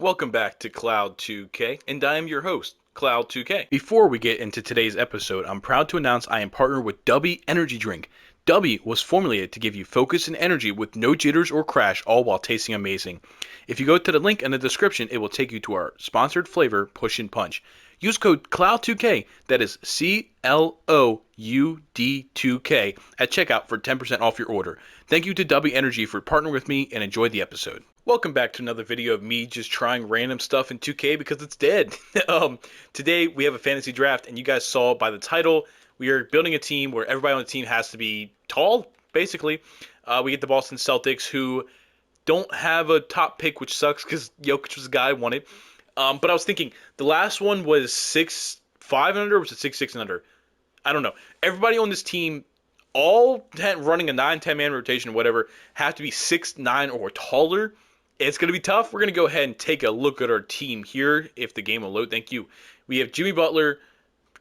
Welcome back to Cloud 2K, and I am your host, Cloud 2K. Before we get into today's episode, I'm proud to announce I am partnered with Dubby Energy Drink. Dubby was formulated to give you focus and energy with no jitters or crash, all while tasting amazing. If you go to the link in the description, it will take you to our sponsored flavor, Push and Punch. Use code CLOUD2K, that is CLOUD2K, at checkout for 10% off your order. Thank you to Dubby Energy for partnering with me, and enjoy the episode. Welcome back to another video of me just trying random stuff in 2K because it's dead. Today we have a fantasy draft, and you guys saw by the title, we are building a team where everybody on the team has to be tall, basically. We get the Boston Celtics, who don't have a top pick, which sucks because Jokic was the guy I wanted. But I was thinking, the last one was 6'5" and under, or was it 6'6" and under? I don't know. Everybody on this team, all running a 9-10 man rotation or whatever, have to be 6'9" or taller. It's going to be tough. We're going to go ahead and take a look at our team here, if the game will load. Thank you. We have Jimmy Butler,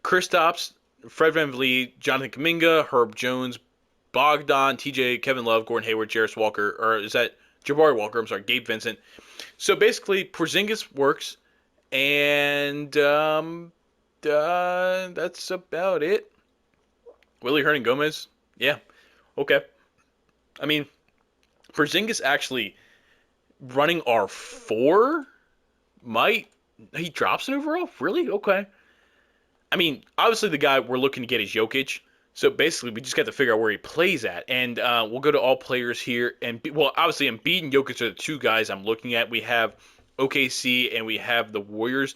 Kristaps, Fred VanVleet, Jonathan Kuminga, Herb Jones, Bogdan, TJ, Kevin Love, Gordon Hayward, Jarris Walker, or is that Jabari Walker? I'm sorry, Gabe Vincent. So basically, Porzingis works, and that's about it. Willie Hernangomez, yeah, okay. I mean, Porzingis actually running R4 might, he drops an overall? Really? Okay. I mean, obviously the guy we're looking to get is Jokic. So basically, we just got to figure out where he plays at. And we'll go to all players here. And, well, obviously, Embiid and Jokic are the two guys I'm looking at. We have OKC and we have the Warriors.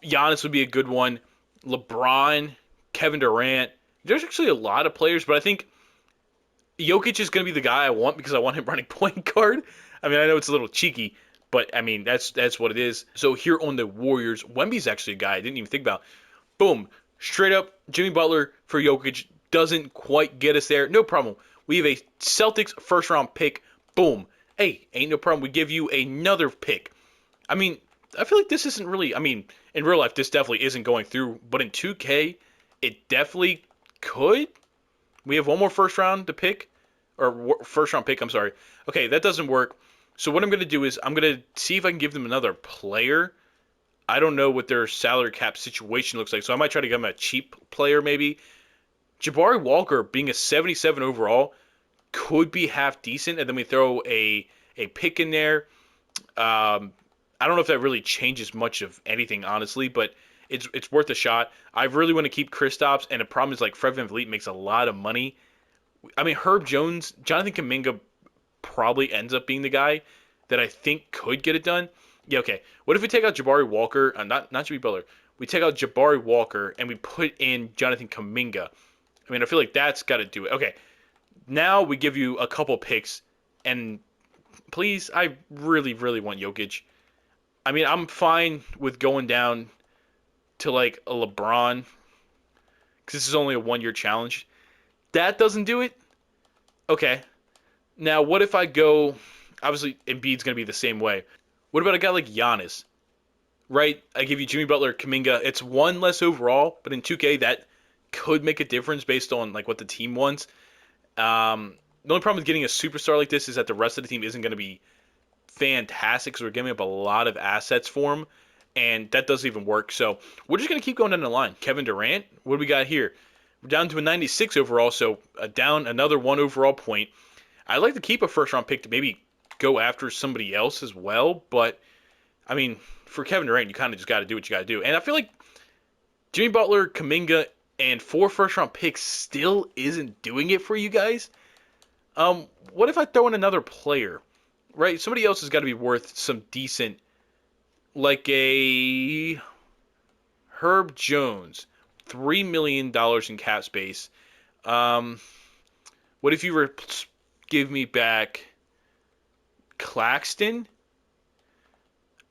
Giannis would be a good one. LeBron, Kevin Durant. There's actually a lot of players, but I think Jokic is going to be the guy I want because I want him running point guard. I mean, I know it's a little cheeky, but I mean, that's what it is. So here on the Warriors, Wemby's actually a guy I didn't even think about. Boom. Straight up, Jimmy Butler for Jokic doesn't quite get us there. No problem. We have a Celtics first round pick. Boom. Hey, ain't no problem. We give you another pick. I mean, I feel like this isn't really, I mean, in real life, this definitely isn't going through, but in 2K, it definitely could. We have one more first round to pick, or first round pick, I'm sorry. Okay, that doesn't work. So what I'm going to do is I'm going to see if I can give them another player. I don't know what their salary cap situation looks like, so I might try to give them a cheap player maybe. Jabari Walker being a 77 overall could be half decent, and then we throw a pick in there. I don't know if that really changes much of anything, honestly, but it's worth a shot. I really want to keep Kristaps, and the problem is like Fred VanVleet makes a lot of money. I mean, Herb Jones, Jonathan Kuminga probably ends up being the guy that I think could get it done. Yeah, okay. What if we take out Jabari Walker? Not Jimmy Butler. We take out Jabari Walker and we put in Jonathan Kuminga. I mean, I feel like that's got to do it. Okay. Now we give you a couple picks, and please, I really, really want Jokic. I mean, I'm fine with going down to like a LeBron because this is only a 1 year challenge. That doesn't do it. Okay. Now, what if I go? Obviously, Embiid's going to be the same way. What about a guy like Giannis? Right? I give you Jimmy Butler, Kuminga. It's one less overall, but in 2K that could make a difference based on like what the team wants. The only problem with getting a superstar like this is that the rest of the team isn't going to be fantastic because we're giving up a lot of assets for him, and that doesn't even work. So we're just going to keep going down the line. Kevin Durant, what do we got here? We're down to a 96 overall, so down another one overall point. I'd like to keep a first-round pick to maybe go after somebody else as well, but, I mean, for Kevin Durant, you kind of just got to do what you got to do. And I feel like Jimmy Butler, Kuminga, and 4 first-round picks still isn't doing it for you guys. What if I throw in another player? Right? Somebody else has got to be worth some decent, like a Herb Jones, $3 million in cap space. What if you were give me back Claxton?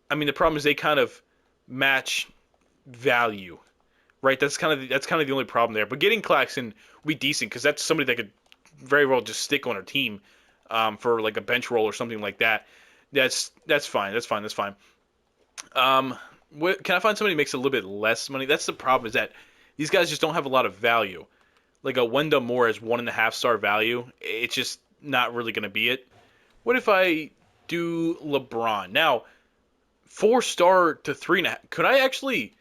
I mean, the problem is they kind of match value, right? That's kind of the only problem there. But getting Claxton would be decent because that's somebody that could very well just stick on our team for like a bench role or something like that. That's fine. That's fine. Can I find somebody who makes a little bit less money? That's the problem, is that these guys just don't have a lot of value. Like a Wendell Moore has 1.5 star value. It's just not really going to be it. What if I do LeBron? Now, 4-star to 3.5. Could I actually?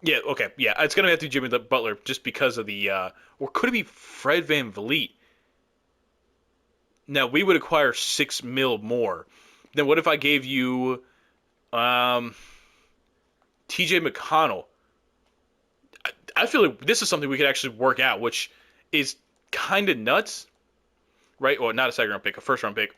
Yeah, okay, yeah. It's gonna have to be Jimmy Butler just because of the. Or could it be Fred VanVleet? Now we would acquire 6 mil more. Then what if I gave you um, T.J. McConnell? I feel like this is something we could actually work out, which is kind of nuts, right? Well, not a second round pick, a first round pick.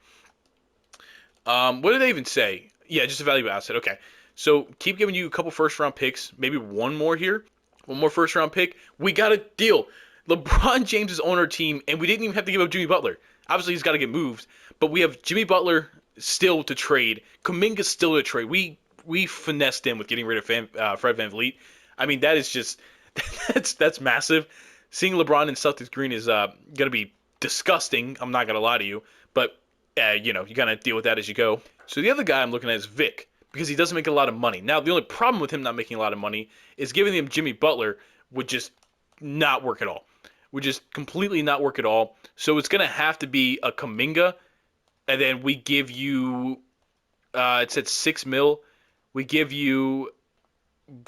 What did they even say? Yeah, just a valuable asset. Okay, so keep giving you a couple first round picks, maybe one more here, one more first round pick. We got a deal. LeBron James is on our team, and we didn't even have to give up Jimmy Butler. Obviously, he's got to get moved, but we have Jimmy Butler still to trade. Kuminga still to trade. We finessed him with getting rid of Fred VanVleet. I mean, that is just that's massive. Seeing LeBron in Celtics green is gonna be disgusting. I'm not gonna lie to you, but you gotta deal with that as you go. So the other guy I'm looking at is Vic because he doesn't make a lot of money. Now the only problem with him not making a lot of money is giving him Jimmy Butler would just not work at all. Would just completely not work at all. So it's gonna have to be a Kuminga, and then we give you it said 6 mil. We give you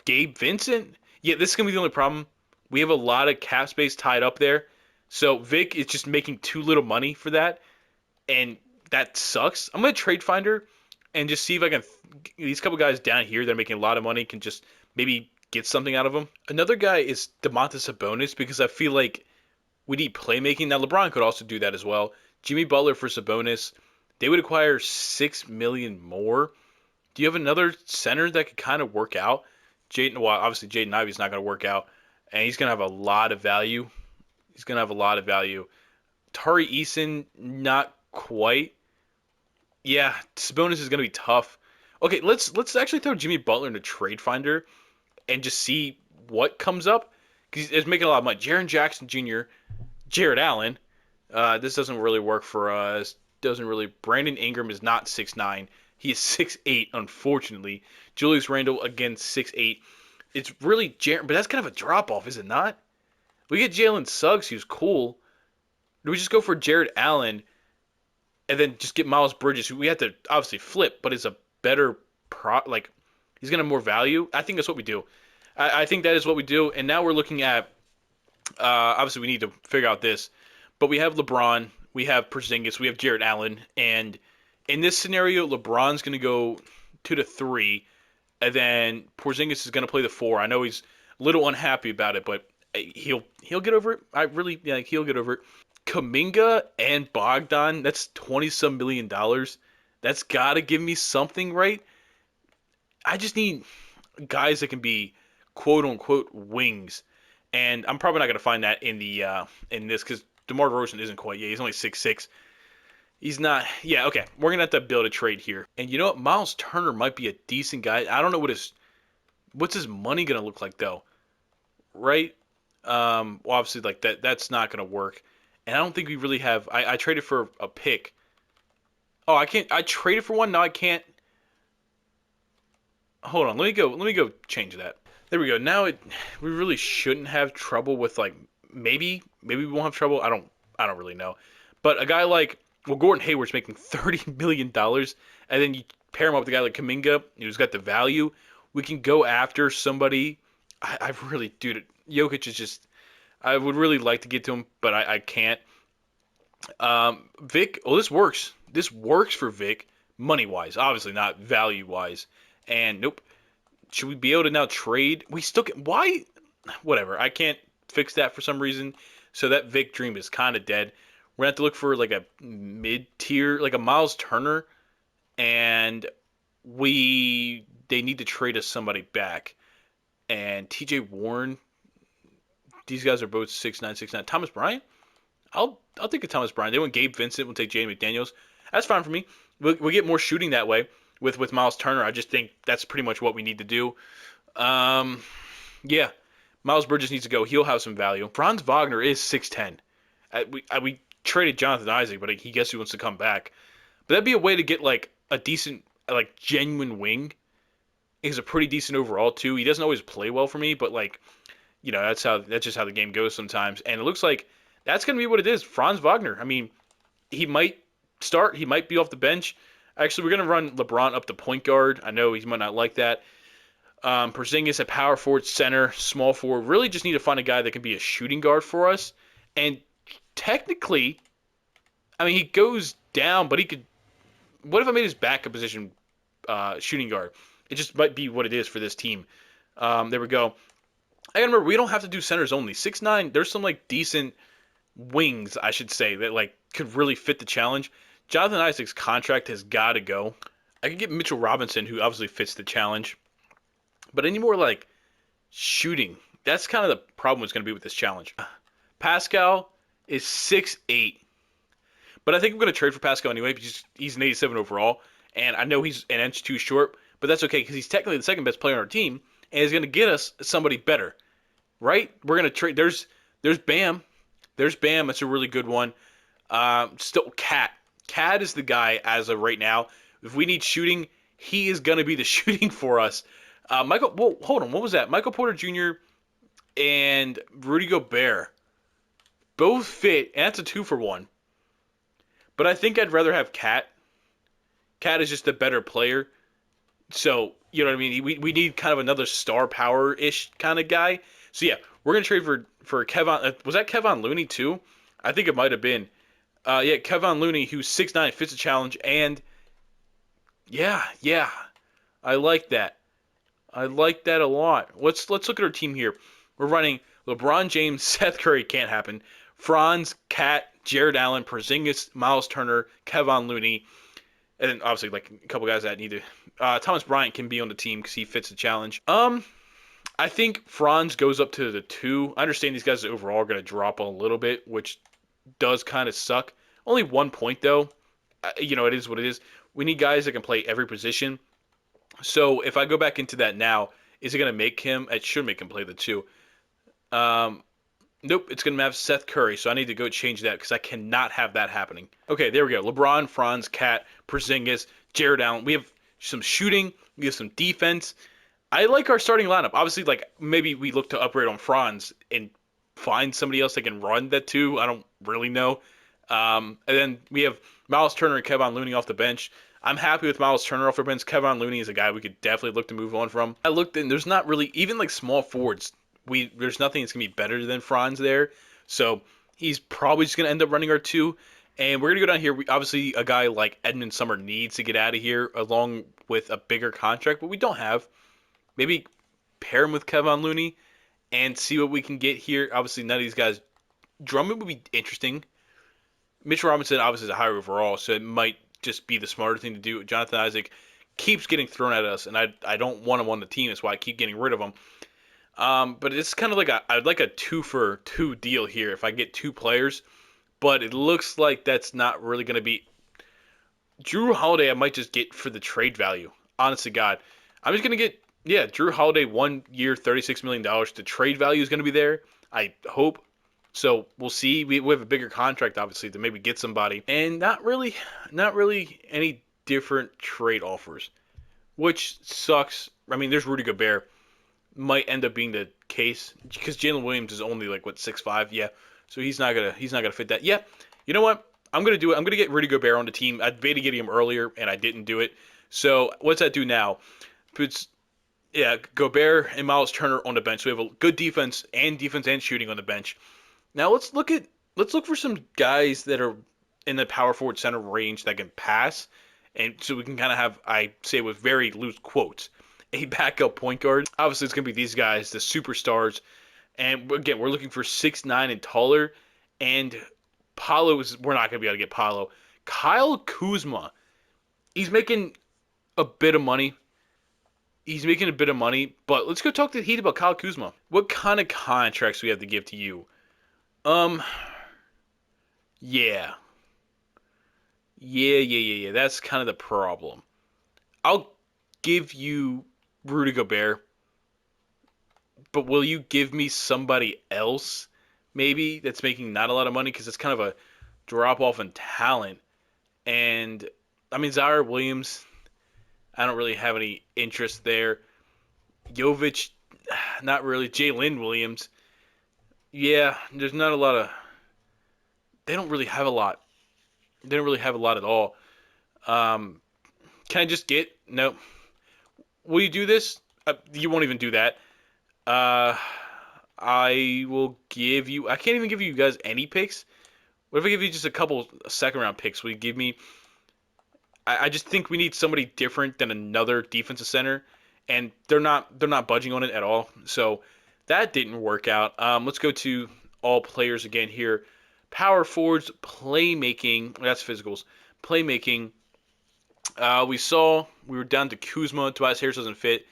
Gabe Vincent. Yeah, this is gonna be the only problem. We have a lot of cap space tied up there. So Vic is just making too little money for that, and that sucks. I'm gonna trade finder and just see if I can. These couple guys down here that are making a lot of money can just maybe get something out of them. Another guy is Domantas Sabonis because I feel like we need playmaking. Now LeBron could also do that as well. Jimmy Butler for Sabonis, they would acquire 6 million more. Do you have another center that could kind of work out? Well, obviously Jaden Ivey's not going to work out, and he's going to have a lot of value. He's going to have a lot of value. Tari Eason, not quite. Yeah, Sabonis is going to be tough. Okay, let's actually throw Jimmy Butler into Trade Finder and just see what comes up because he's making a lot of money. Jaren Jackson Jr., Jared Allen. This doesn't really work for us. Doesn't really. Brandon Ingram is not 6'9". He is 6'8", unfortunately. Julius Randle, again, 6'8". It's really Jaren, but that's kind of a drop-off, is it not? We get Jalen Suggs, who's cool. Do we just go for Jared Allen and then just get Miles Bridges, who we have to obviously flip, but is a better he's gonna have more value? I think that's what we do. I think that is what we do. And now we're looking at obviously we need to figure out this, but we have LeBron, we have Porzingis, we have Jared Allen, and in this scenario, LeBron's gonna go 2 to 3, and then Porzingis is gonna play the 4. I know he's a little unhappy about it, but he'll get over it. He'll get over it. Kuminga and Bogdan, that's 20-some million dollars. That's got to give me something, right? I just need guys that can be quote unquote wings. And I'm probably not going to find that in the in this because DeMar DeRozan isn't quite yet. He's only 6'6". He's not. Yeah, okay. We're going to have to build a trade here. And you know what? Miles Turner might be a decent guy. I don't know what's his money going to look like though. Right? Well, obviously like that's not going to work. And I don't think we really have. I traded for a pick. Oh, I can't. I traded for one. Now I can't. Hold on. Let me go. Let me go change that. There we go. Now we really shouldn't have trouble with like maybe we won't have trouble. I don't really know. But a guy like Gordon Hayward's making $30 million, and then you pair him up with a guy like Kuminga, who's got the value. We can go after somebody. I really, dude. Jokic is just. I would really like to get to him, but I can't. Vic, well, this works. This works for Vic, money-wise. Obviously not value-wise. And nope. Should we be able to now trade? We still can. Why? Whatever. I can't fix that for some reason. So that Vic dream is kind of dead. We're going to have to look for like a mid-tier, like a Miles Turner. And they need to trade us somebody back. And TJ Warren. These guys are both 6'9", 6'9". Thomas Bryant? I'll take a Thomas Bryant. They want Gabe Vincent. We'll take Jaden McDaniels. That's fine for me. We'll get more shooting that way with Miles Turner. I just think that's pretty much what we need to do. Yeah. Miles Bridges needs to go. He'll have some value. Franz Wagner is 6'10". We traded Jonathan Isaac, but he guess he wants to come back. But that'd be a way to get like a decent, like genuine wing. He's a pretty decent overall too. He doesn't always play well for me, but like, that's just how the game goes sometimes. And it looks like that's going to be what it is. Franz Wagner. I mean, he might start. He might be off the bench. Actually, we're going to run LeBron up to point guard. I know he might not like that. Porzingis at power forward, center, small forward. Really just need to find a guy that can be a shooting guard for us. And technically, I mean, he goes down, but he could. What if I made his backup position shooting guard? It just might be what it is for this team. There we go. I gotta remember, we don't have to do centers only. 6'9", there's some like decent wings, I should say, that like could really fit the challenge. Jonathan Isaac's contract has got to go. I could get Mitchell Robinson, who obviously fits the challenge, but any more like shooting, that's kind of the problem what's going to be with this challenge. Pascal is 6'8", but I think I'm going to trade for Pascal anyway because he's an 87 overall, and I know he's an inch too short, but that's okay because he's technically the second best player on our team, and he's going to get us somebody better, right? We're going to trade. There's Bam. There's Bam. That's a really good one. Still, Cat. Cat is the guy as of right now. If we need shooting, he is going to be the shooting for us. Well, hold on. What was that? Michael Porter Jr. and Rudy Gobert both fit, and that's a 2-for-1. But I think I'd rather have Cat. Cat is just a better player. So, you know what I mean? We need kind of another star power-ish kind of guy. So, yeah, we're going to trade for Kevon. Was that Kevon Looney, too? I think it might have been. Yeah, Kevon Looney, who's 6'9", fits the challenge. And, yeah, I like that. I like that a lot. Let's look at our team here. We're running LeBron James, Seth Curry, can't happen. Franz, Cat, Jared Allen, Porzingis, Miles Turner, Kevon Looney, and then obviously like a couple guys that need to. Thomas Bryant can be on the team because he fits the challenge. I think Franz goes up to the 2. I understand these guys overall are going to drop a little bit, which does kind of suck. Only 1 point though. It is what it is. We need guys that can play every position. So if I go back into that now, is it going to make him? It should make him play the 2. Nope, it's going to have Seth Curry, so I need to go change that because I cannot have that happening. Okay, there we go. LeBron, Franz, Cat, Porzingis, Jared Allen. We have some shooting. We have some defense. I like our starting lineup. Obviously, like maybe we look to upgrade on Franz and find somebody else that can run that too. I don't really know. And then we have Miles Turner and Kevon Looney off the bench. I'm happy with Miles Turner off the bench. Kevon Looney is a guy we could definitely look to move on from. I looked and there's not really even like small forwards. There's nothing that's gonna be better than Franz there. So he's probably just gonna end up running our 2. And we're gonna go down here. Obviously, a guy like Edmund Summer needs to get out of here along with a bigger contract, but we don't have. Maybe pair him with Kevon Looney and see what we can get here. Obviously, none of these guys. Drummond would be interesting. Mitchell Robinson obviously is a higher overall, so it might just be the smarter thing to do. Jonathan Isaac keeps getting thrown at us, and I don't want him on the team. That's why I keep getting rid of him. But it's kind of like I'd like a 2-for-2 deal here if I get 2 players. But it looks like that's not really going to be. Drew Holiday I might just get for the trade value. Honest to God. I'm just going to get, Drew Holiday 1 year, $36 million. The trade value is going to be there. I hope. So we'll see. We have a bigger contract, obviously, to maybe get somebody. And not really any different trade offers, which sucks. I mean, there's Rudy Gobert. Might end up being the case because Jalen Williams is only like 6'5", yeah. So he's not gonna fit that. Yeah, you know what? I'm gonna do it. I'm gonna get Rudy Gobert on the team. I debated getting him earlier and I didn't do it. So what's that do now? Puts Gobert and Miles Turner on the bench. So we have a good defense and shooting on the bench. Now let's look for some guys that are in the power forward center range that can pass, and so we can kind of have, I say with very loose quotes, a backup point guard. Obviously, it's gonna be these guys, the superstars, and again, we're looking for 6'9" and taller. And we're not gonna be able to get Paolo. Kyle Kuzma, he's making a bit of money. But let's go talk to the Heat about Kyle Kuzma. What kind of contracts we have to give to you? Yeah. Yeah. That's kind of the problem. I'll give you Rudy Gobert, but will you give me somebody else, maybe, that's making not a lot of money? Because it's kind of a drop-off in talent. And, I mean, Zaire Williams, I don't really have any interest there. Jovic, not really. Jalen Williams, yeah, there's not a lot of. They don't really have a lot. They don't really have a lot at all. Can I just get no? Will you do this? You won't even do that. Uh, I will give you. I can't even give you guys any picks. What if I give you just a couple second round picks? Will you give me? I just think we need somebody different than another defensive center, and they're not budging on it at all. So that didn't work out. Let's go to all players again here. Power forwards, playmaking. That's physicals. Playmaking. We saw we were down to Kuzma. Tobias Harris doesn't fit.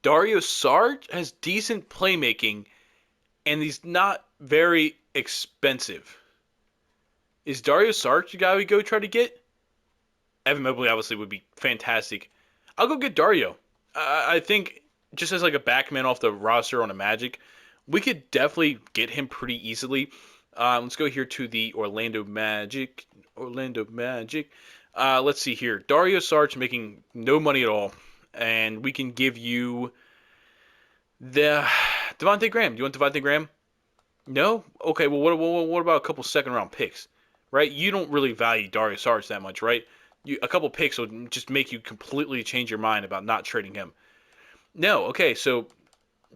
Dario Saric has decent playmaking, and he's not very expensive. Is Dario Saric the guy we go try to get? Evan Mobley obviously would be fantastic. I'll go get Dario. I think just as like a backman off the roster on a Magic, we could definitely get him pretty easily. Let's go here to the Orlando Magic. Orlando Magic. Let's see here. Dario Saric making no money at all, and we can give you the Devontae Graham. Do you want Devontae Graham? No. Okay. Well, what about a couple second round picks? Right? You don't really value Dario Saric that much, right? A couple picks would just make you completely change your mind about not trading him. No. Okay. So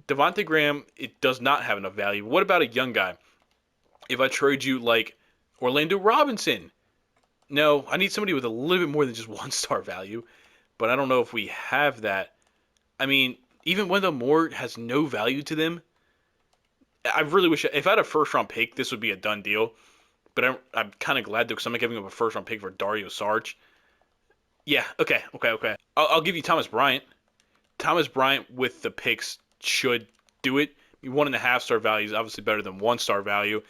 Devontae Graham, it does not have enough value. What about a young guy? If I trade you like Orlando Robinson, no, I need somebody with a little bit more than just 1 star value, but I don't know if we have that. I mean, even Wendell Moore has no value to them. I really wish if I had a first round pick, this would be a done deal. But I'm kind of glad though, because I'm not giving up a first round pick for Dario Saric. Yeah, okay. I'll give you Thomas Bryant. Thomas Bryant with the picks should do it. I mean, 1.5 star value is obviously better than 1 star value,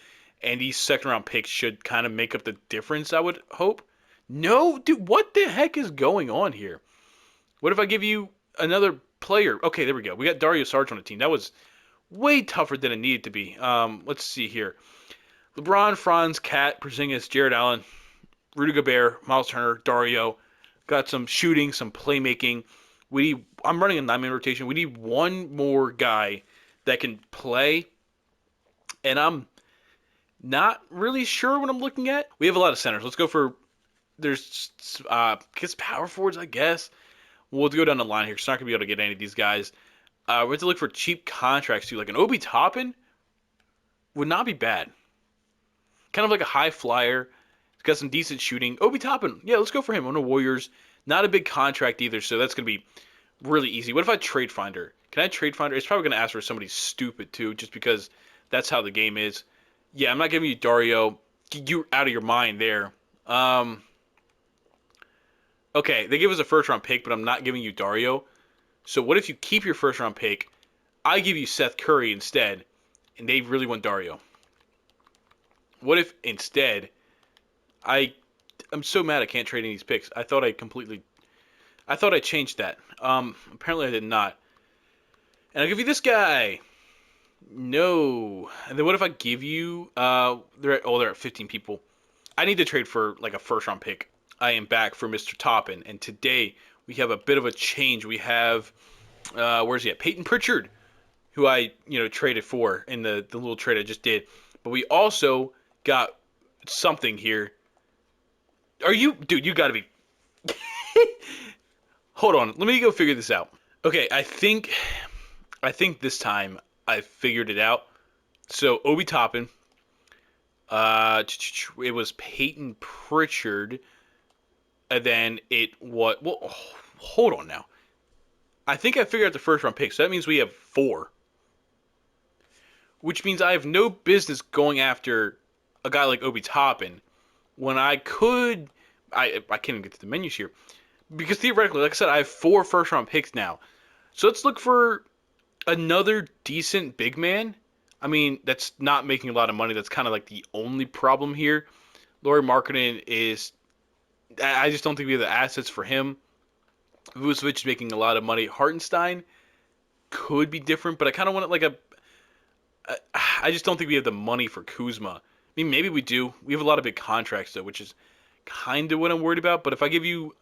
and these second round picks should kind of make up the difference. I would hope. No, dude, what the heck is going on here? What if I give you another player? Okay, there we go. We got Dario Saric on the team. That was way tougher than it needed to be. Let's see here. LeBron, Franz, Cat, Porzingis, Jared Allen, Rudy Gobert, Miles Turner, Dario. Got some shooting, some playmaking. I'm running a 9-man rotation. We need one more guy that can play, and I'm not really sure what I'm looking at. We have a lot of centers. Let's go for there's guess power forwards, I guess. We'll go down the line here. It's not gonna be able to get any of these guys. We have to look for cheap contracts too. Like an Obi Toppin would not be bad. Kind of like a high flyer. He's got some decent shooting. Obi Toppin, yeah, let's go for him on the Warriors. Not a big contract either, so that's gonna be really easy. What if I trade Finder? Can I trade Finder? It's probably gonna ask for somebody stupid too, just because that's how the game is. Yeah, I'm not giving you Dario. You're out of your mind there. Okay, they give us a first round pick, but I'm not giving you Dario. So what if you keep your first round pick? I give you Seth Curry instead, and they really want Dario. What if instead I'm so mad I can't trade any of these picks. I thought I changed that. Apparently I did not. And I'll give you this guy. No. And then what if I give you they're at 15 people. I need to trade for like a first round pick. I am back for Mr. Toppin, and today we have a bit of a change. We have where's he at? Peyton Pritchard, who I traded for in the little trade I just did. But we also got something here. Dude, you gotta be hold on, let me go figure this out. Okay, I think this time I figured it out. So Obi Toppin, it was Peyton Pritchard, and then hold on now. I think I figured out the first round pick, so that means we have 4. Which means I have no business going after a guy like Obi Toppin when I could. I can't even get to the menus here. Because theoretically, like I said, I have 4 first round picks now. So let's look for another decent big man. I mean, that's not making a lot of money. That's kind of like the only problem here. Lauri Markkanen is. I just don't think we have the assets for him. Vucevic is making a lot of money. Hartenstein could be different, but I kind of want it like I just don't think we have the money for Kuzma. I mean, maybe we do. We have a lot of big contracts, though, which is kind of what I'm worried about. But if I give you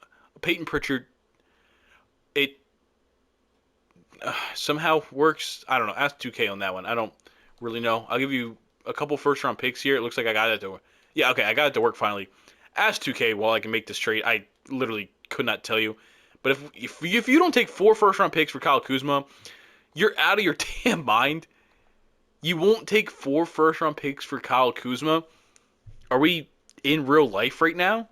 Peyton Pritchard, it somehow works. I don't know. Ask 2K on that one. I don't really know. I'll give you a couple first-round picks here. It looks like I got it to work. Yeah, okay, I got it to work finally. Ask 2K while I can make this trade. I literally could not tell you. But if you don't take 4 first-round picks for Kyle Kuzma, you're out of your damn mind. You won't take 4 first-round picks for Kyle Kuzma? Are we in real life right now?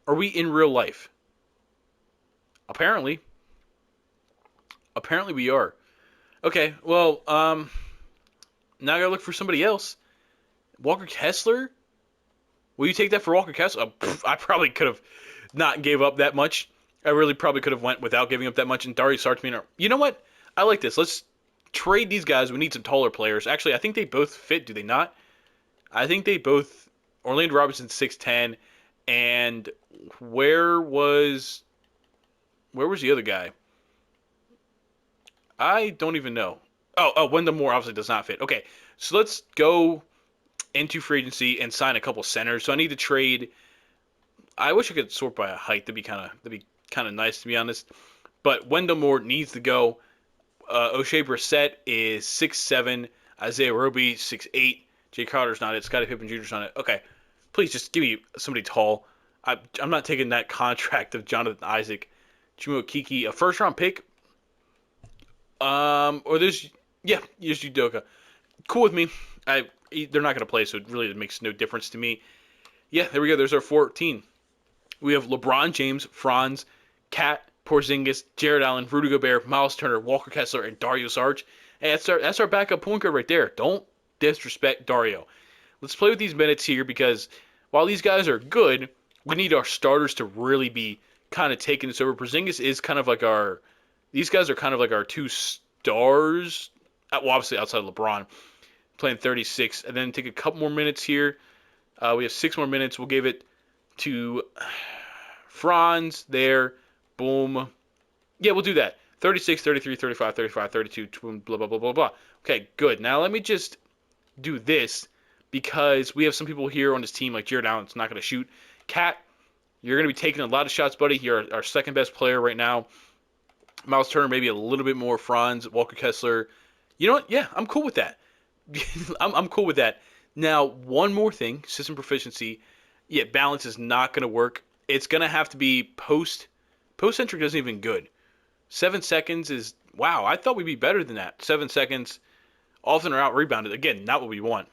Are we in real life? Apparently. Apparently we are. Okay, well, now I gotta look for somebody else. Walker Kessler? Will you take that for Walker Kessler? I probably could have not gave up that much. I really probably could have went without giving up that much. And Dario Saric, you know what? I like this. Let's trade these guys. We need some taller players. Actually, I think they both fit. Do they not? I think they both. Orlando Robinson's 6'10", and where was the other guy? I don't even know. Wendell Moore obviously does not fit. Okay, so let's go into free agency and sign a couple centers. So I need to trade. I wish I could sort by a height. That'd be kind of nice, to be honest. But Wendell Moore needs to go. O'Shea Brissett is 6'7". Isaiah Roby 6'8". Jay Crowder's not it. Scottie Pippen Jr.'s not it. Okay, please just give me somebody tall. I'm not taking that contract of Jonathan Isaac. Chuma Kiki, a first round pick. Or there's Udoka. Cool with me. They're not gonna play, so it really makes no difference to me. Yeah, there we go. There's our 14. We have LeBron James, Franz, Cat, Porzingis, Jared Allen, Rudy Gobert, Miles Turner, Walker Kessler, and Dario Saric. Hey, that's our backup point guard right there. Don't disrespect Dario. Let's play with these minutes here because while these guys are good, we need our starters to really be kind of taking this over. Porzingis is kind of like these guys are kind of like our 2 stars. Well, obviously outside of LeBron, playing 36, and then take a couple more minutes here. We have 6 more minutes. We'll give it to Franz there. Boom. Yeah, we'll do that. 36, 33, 35, 35, 32, blah, blah, blah, blah, blah. Okay, good. Now let me just do this because we have some people here on this team like Jared Allen's not going to shoot. Cat, you're going to be taking a lot of shots, buddy. You're our second best player right now. Miles Turner, maybe a little bit more. Franz, Walker Kessler. You know what? Yeah, I'm cool with that. I'm cool with that. Now, one more thing, system proficiency. Yeah, balance is not going to work. It's going to have to be post. Post-centric isn't even good. 7 seconds is, wow, I thought we'd be better than that. 7 seconds, often are out-rebounded. Again, not what we want.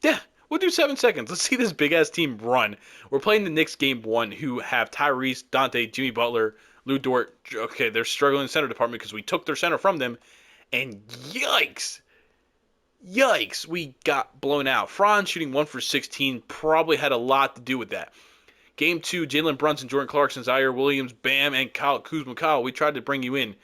Yeah, we'll do 7 seconds. Let's see this big-ass team run. We're playing the Knicks game 1, who have Tyrese, Dante, Jimmy Butler, Lou Dort. Okay, they're struggling in the center department because we took their center from them. And yikes, we got blown out. Franz shooting 1 for 16 probably had a lot to do with that. Game 2, Jalen Brunson, Jordan Clarkson, Zaire Williams, Bam, and Kyle Kuzma. Kyle, we tried to bring you in.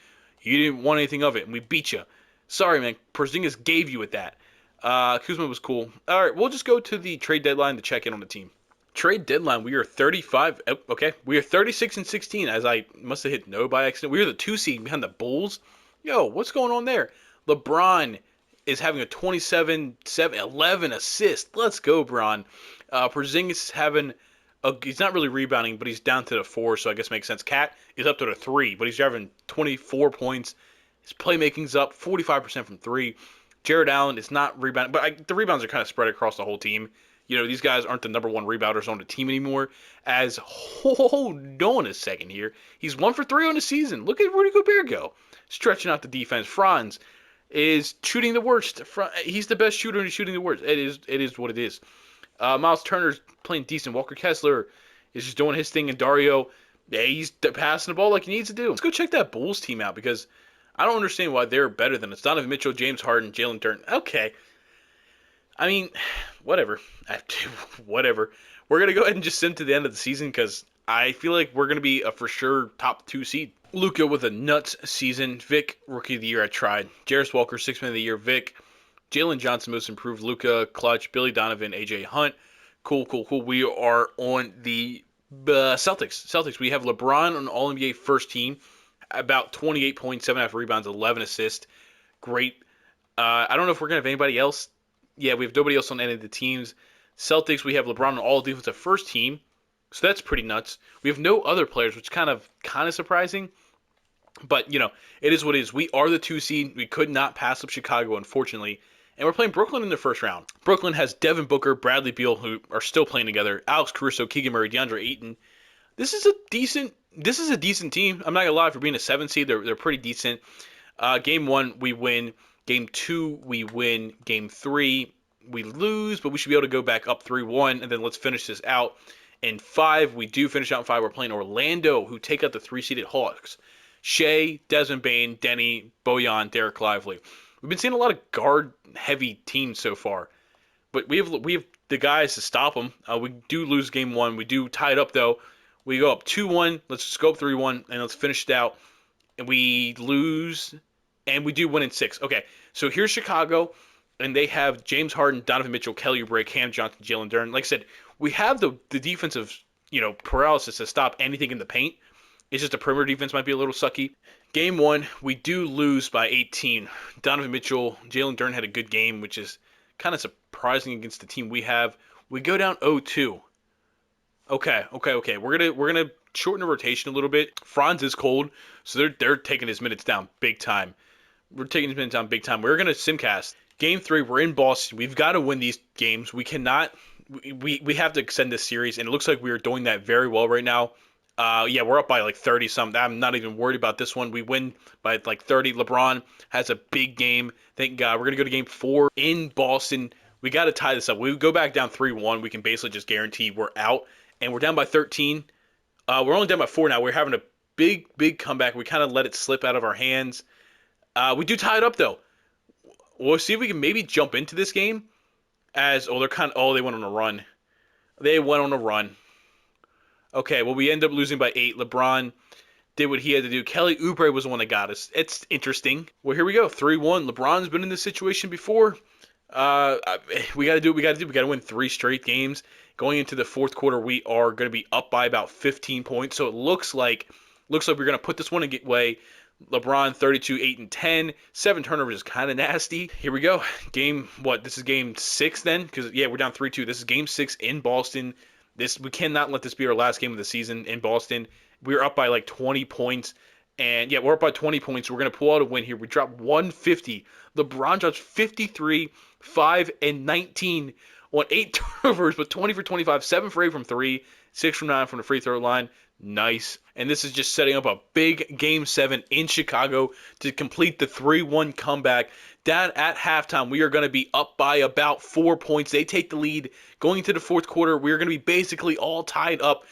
You didn't want anything of it, and we beat you. Sorry, man. Porzingis gave you with that. Kuzma was cool. All right, we'll just go to the trade deadline to check in on the team. Trade deadline, we are 35. Okay, we are 36 and 16, as I must have hit no by accident. We are the 2 seed behind the Bulls. Yo, what's going on there? LeBron is having a 27, 7, 11 assist. Let's go, Bron. Porzingis is having he's not really rebounding, but he's down to the 4, so I guess it makes sense. Cat is up to the 3, but he's driving 24 points. His playmaking's up 45% from 3. Jared Allen is not rebounding, but the rebounds are kind of spread across the whole team. You know, these guys aren't the number 1 rebounders on the team anymore. Hold on a second here. He's 1 for 3 on the season. Look at Rudy Gobert go. Stretching out the defense. Franz is shooting the worst. He's the best shooter and he's shooting the worst. It is what it is. Miles Turner's playing decent. Walker Kessler is just doing his thing. And Dario, he's passing the ball like he needs to do. Let's go check that Bulls team out because I don't understand why they're better than us. Donovan Mitchell, James Harden, Jalen Turner. Okay. I mean, whatever. Whatever. We're going to go ahead and just send to the end of the season because I feel like we're going to be a for sure top 2 seed. Luka with a nuts season. Vic, Rookie of the Year, I tried. Jarris Walker, 6th Man of the Year. Vic. Jalen Johnson, Most Improved. Luka, Clutch. Billy Donovan, AJ Hunt. Cool. We are on the Celtics. We have LeBron on All-NBA first team. About 28 points, 7.5 rebounds, 11 assists. Great. I don't know if we're going to have anybody else. Yeah, we have nobody else on any of the teams. Celtics, we have LeBron on all defensive first team. So that's pretty nuts. We have no other players, which is kind of surprising. But, you know, it is what it is. We are the 2 seed. We could not pass up Chicago, unfortunately. And we're playing Brooklyn in the first round. Brooklyn has Devin Booker, Bradley Beal, who are still playing together, Alex Caruso, Keegan Murray, DeAndre Ayton, This is a decent team. I'm not gonna lie, for being a 7 seed, they're pretty decent. Game 1 we win. Game 2 we win. Game 3 we lose, but we should be able to go back up 3-1, and then let's finish this out. In 5 we do finish out in 5. We're playing Orlando, who take out the 3-seeded Hawks. Shea, Desmond Bain, Denny, Bojan, Derek Lively. We've been seeing a lot of guard heavy teams so far, but we have the guys to stop them. We do lose game 1. We do tie it up though. We go up 2-1. Let's just go up 3-1 and let's finish it out. And we lose, and we do win in 6. Okay, so here's Chicago, and they have James Harden, Donovan Mitchell, Kelly Oubre, Cam Johnson, Jalen Duren. Like I said, we have the defensive paralysis to stop anything in the paint. It's just the perimeter defense might be a little sucky. Game 1, we do lose by 18. Donovan Mitchell, Jalen Duren had a good game, which is kind of surprising against the team we have. We go down 0-2. Okay. We're gonna shorten the rotation a little bit. Franz is cold, so they're taking his minutes down big time. We're taking his minutes down big time. We're gonna simcast. Game 3, we're in Boston. We've got to win these games. We cannot. We have to extend this series, and it looks like we are doing that very well right now. Yeah, we're up by like 30 something. I'm not even worried about this one. We win by like 30. LeBron has a big game. Thank God. We're gonna go to game 4 in Boston. We got to tie this up. We go back down 3-1. We can basically just guarantee we're out. And we're down by 13. We're only down by 4 now. We're having a big comeback. We kind of let it slip out of our hands. We do tie it up though. We'll see if we can maybe jump into this game as they went on a run. They went on a run. Okay, well we end up losing by 8. LeBron did what he had to do. Kelly Oubre was the one that got us. It's interesting. Well, here we go. 3-1. LeBron's been in this situation before. We got to do what we got to do. We got to win 3 straight games. Going into the fourth quarter, we are going to be up by about 15 points. So it looks like we're going to put this one away. LeBron 32, 8 and 10, 7 turnovers is kind of nasty. Here we go. This is game 6 then, because yeah, we're down 3-2. This is game 6 in Boston. We cannot let this be our last game of the season in Boston. We're up by like 20 points. And yeah, we're up by 20 points. We're going to pull out a win here. We dropped 150. LeBron drops 53, 5 and 19 on 8 turnovers, but 20 for 25, 7 for 8 from 3, 6 from 9 from the free throw line. Nice. And this is just setting up a big game 7 in Chicago to complete the 3-1 comeback. Down at halftime, we are going to be up by about 4 points. They take the lead. Going into the fourth quarter, we are going to be basically all tied up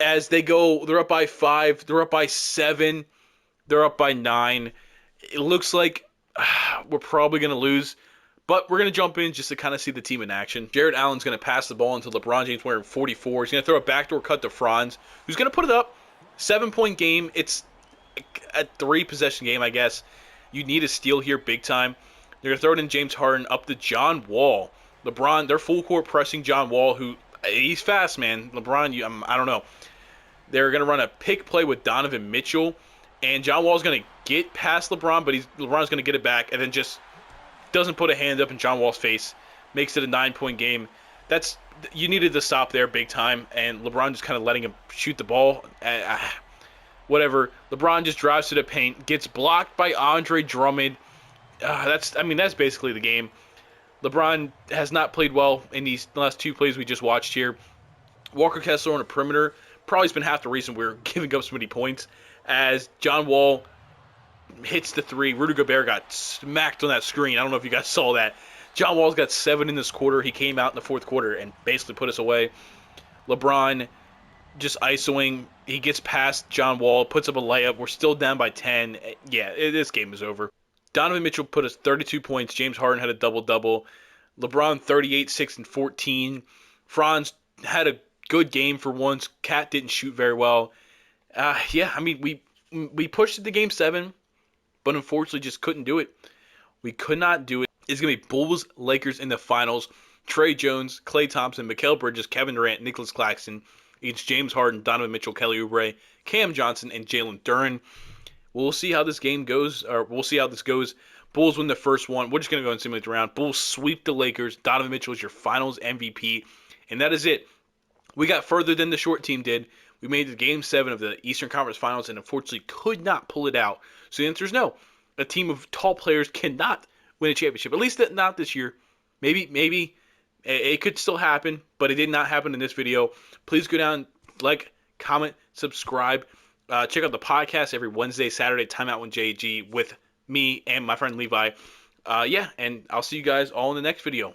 as they go. They're up by 5. They're up by 7. They're up by 9. It looks like we're probably going to lose. But we're going to jump in just to kind of see the team in action. Jared Allen's going to pass the ball into LeBron James wearing 44. He's going to throw a backdoor cut to Franz, who's going to put it up. 7-point game. It's a 3-possession game, I guess. You need a steal here big time. They're going to throw it in James Harden up to John Wall. LeBron, they're full court pressing John Wall, who he's fast, man. LeBron, I don't know. They're going to run a pick play with Donovan Mitchell. And John Wall's going to get past LeBron, but LeBron's going to get it back and then just doesn't put a hand up in John Wall's face, makes it a 9-point game. You needed to stop there big time, and LeBron just kind of letting him shoot the ball. Whatever. LeBron just drives to the paint, gets blocked by Andre Drummond. That's basically the game. LeBron has not played well in these last 2 plays we just watched here. Walker Kessler on the perimeter probably has been half the reason we're giving up so many points, as John Wall hits the 3. Rudy Gobert got smacked on that screen. I don't know if you guys saw that. John Wall's got 7 in this quarter. He came out in the fourth quarter and basically put us away. LeBron just isoing. He gets past John Wall, puts up a layup. We're still down by 10. Yeah, this game is over. Donovan Mitchell put us 32 points. James Harden had a double-double. LeBron 38, 6 and 14. Franz had a good game for once. Cat didn't shoot very well. We pushed it to game 7. But unfortunately just couldn't do it. We could not do it. It's going to be Bulls, Lakers in the finals. Trey Jones, Klay Thompson, Mikal Bridges, Kevin Durant, Nicholas Claxton against James Harden, Donovan Mitchell, Kelly Oubre, Cam Johnson, and Jalen Duren. We'll see how this game goes, or we'll see how this goes. Bulls win the first one. We're just going to go and simulate the round. Bulls sweep the Lakers. Donovan Mitchell is your finals MVP. And that is it. We got further than the short team did. We made it to Game 7 of the Eastern Conference Finals and unfortunately could not pull it out. So the answer is no. A team of tall players cannot win a championship. At least not this year. Maybe it could still happen, but it did not happen in this video. Please go down, like, comment, subscribe. Check out the podcast every Wednesday, Saturday, Timeout with JG with me and my friend Levi. Yeah, and I'll see you guys all in the next video.